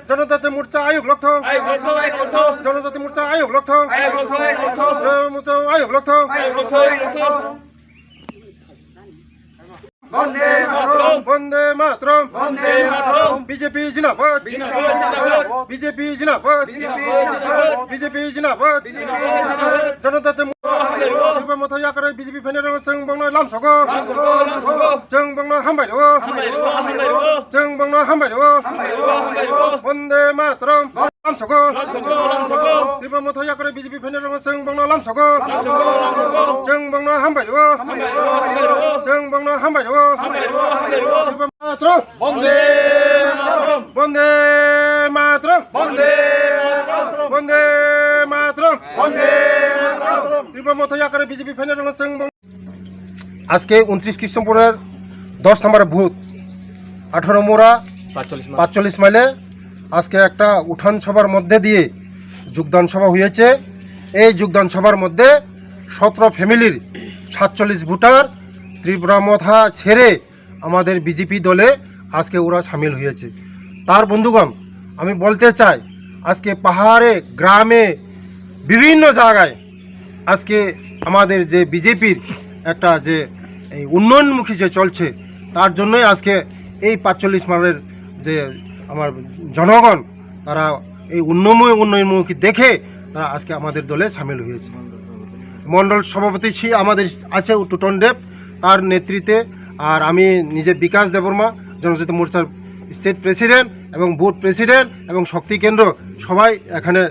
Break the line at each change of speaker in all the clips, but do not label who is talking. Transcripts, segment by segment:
জনজাতি মোর্চা আয়োগ লক্ষ্য জনজাতি মোর্চা আয়োগ লক্ষ্য আয়োগ লক্ষ্য বন্দে মাতরম বিজেপি জিন্দাবাদ বিজেপি জিন্দাবাদ বিজেপি জিন্দাবাদ জনজাতি মথাया করে বিজেপি ফেনের जों बावनो लामसाखौ जों बावनो हामबायदो जों बावनो हामबायदो बन्दे मातरम लामसाखौ त्रिपुरा मथाया করে বিজেপি ফেনের जों बावनो लामसाखौ जों बावनो हामबायदो जों बावनो हामबायदो त्रिपुरा मातरम बन्दे बन्दे मातरम बन्दे बन्दे मातरम बन्दे त्रिपुरा मथाया করে বিজেপি ফেনের जों আজকে 29 খ্রিস্টপূর্ণের 10 নম্বর বুথ 18 মোড়া 45 মাইলে আজকে একটা উঠান সভার মধ্যে দিয়ে যোগদান সভা হয়েছে। এই যোগদান সভার মধ্যে 17 ফ্যামিলির 47 ভোটার ত্রিপুরা মথা ছেড়ে আমাদের বিজেপি দলে আজকে ওরা সামিল হয়েছে। তার বন্ধুগণ, আমি বলতে চাই আজকে পাহাড়ে গ্রামে বিভিন্ন জায়গায় আজকে আমাদের যে বিজেপির একটা যে এই উন্নয়নমুখী যে চলছে তার জন্যই আজকে এই 45 মাইলের যে আমার জনগণ তারা এই উন্নয়নমুখী দেখে তারা আজকে আমাদের দলে সামিল হয়েছে। মণ্ডল সভাপতি আমাদের আছে টুটন দেব, তার নেতৃত্বে, আর আমি নিজে বিকাশ দেববর্মা জনজাতি মোর্চার স্টেট প্রেসিডেন্ট এবং বুথ প্রেসিডেন্ট এবং শক্তি কেন্দ্র সবাই এখানে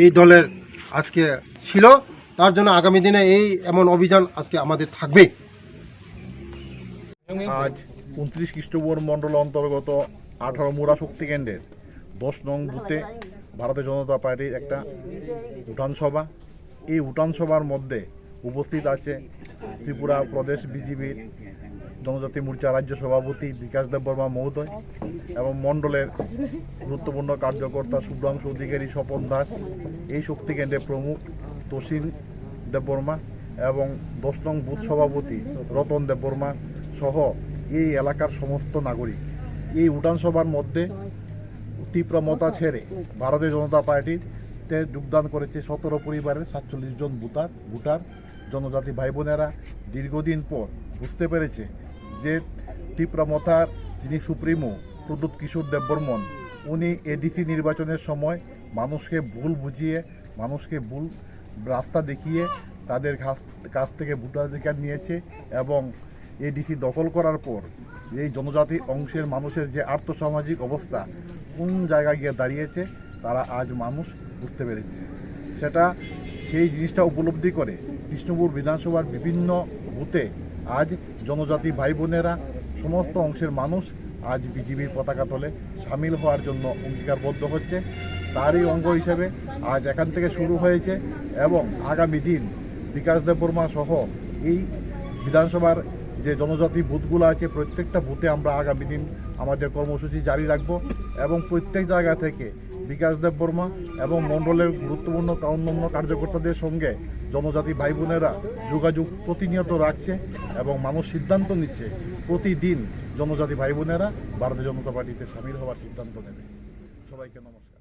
এই দলের আজকে ছিল। তার জন্য আগামী দিনে এই এমন অভিযান আজকে আমাদের থাকবে।
আজ 29 খ্রিস্টপূর্ণ মণ্ডল অন্তর্গত 18 মোড়া শক্তি কেন্দ্রের 10 নং বুথে ভারতীয় জনতা পার্টির একটা উঠান সভা। এই উঠান সভার মধ্যে উপস্থিত আছে ত্রিপুরা প্রদেশ বিজেপির জনজাতি মোর্চা রাজ্য সভাপতি বিকাশ দেববর্মা মহোদয় এবং মণ্ডলের গুরুত্বপূর্ণ কার্যকর্তা শুভ্রাংশু অধিকারী, স্বপন দাস, এই শক্তি কেন্দ্রের প্রমুখ তসিন দেববর্মা এবং 10 নং বুথ সভাপতি রতন দেববর্মা সহ এই এলাকার সমস্ত নাগরিক। এই উঠান সভার মধ্যে ত্রিপুরা মথা ছেড়ে ভারতীয় জনতা পার্টিতে যোগদান করেছে 17 পরিবারের 47 জন ভোটার। জনজাতি ভাই বোনেরা দীর্ঘদিন পর বুঝতে পেরেছে যে ত্রিপুরা মথার যিনি সুপ্রিমো প্রদ্যুৎ কিশোর দেববর্মন, উনি এডিসি নির্বাচনের সময় মানুষকে ভুল বুঝিয়ে, মানুষকে ভুল রাস্তা দেখিয়ে তাদের কাছ থেকে ভোটাধিকার নিয়েছে এবং এডিসি দখল করার পর এই জনজাতি অংশের মানুষের যে আর্থসামাজিক অবস্থা কোন জায়গায় গিয়ে দাঁড়িয়েছে তারা আজ মানুষ বুঝতে পেরেছে। সেই জিনিসটা উপলব্ধি করে কৃষ্ণপুর বিধানসভার বিভিন্ন বুথে আজ জনজাতি ভাই বোনেরা সমস্ত অংশের মানুষ আজ বিজেপির পতাকা তলে সামিল হওয়ার জন্য অঙ্গীকারবদ্ধ হচ্ছে। তারই অঙ্গ হিসেবে আজ এখান থেকে শুরু হয়েছে এবং আগামী দিন বিকাশ দেববর্মা সহ এই বিধানসভার যে জনজাতি বুথগুলো আছে প্রত্যেকটা বুথে আমরা আগামী দিন আমাদের কর্মসূচি জারি রাখব এবং প্রত্যেক জায়গা থেকে বিকাশ দেববর্মা এবং মণ্ডলের গুরুত্বপূর্ণ অন্যান্য কার্যকর্তাদের সঙ্গে জনজাতি ভাই বোনেরা যোগাযোগ প্রতিনিয়ত রাখছে এবং মানুষ সিদ্ধান্ত নিচ্ছে প্রতিদিন জনজাতি ভাই বোনেরা ভারতীয় জনতা পার্টিতে সামিল হওয়ার সিদ্ধান্ত নেবে। সবাইকে নমস্কার।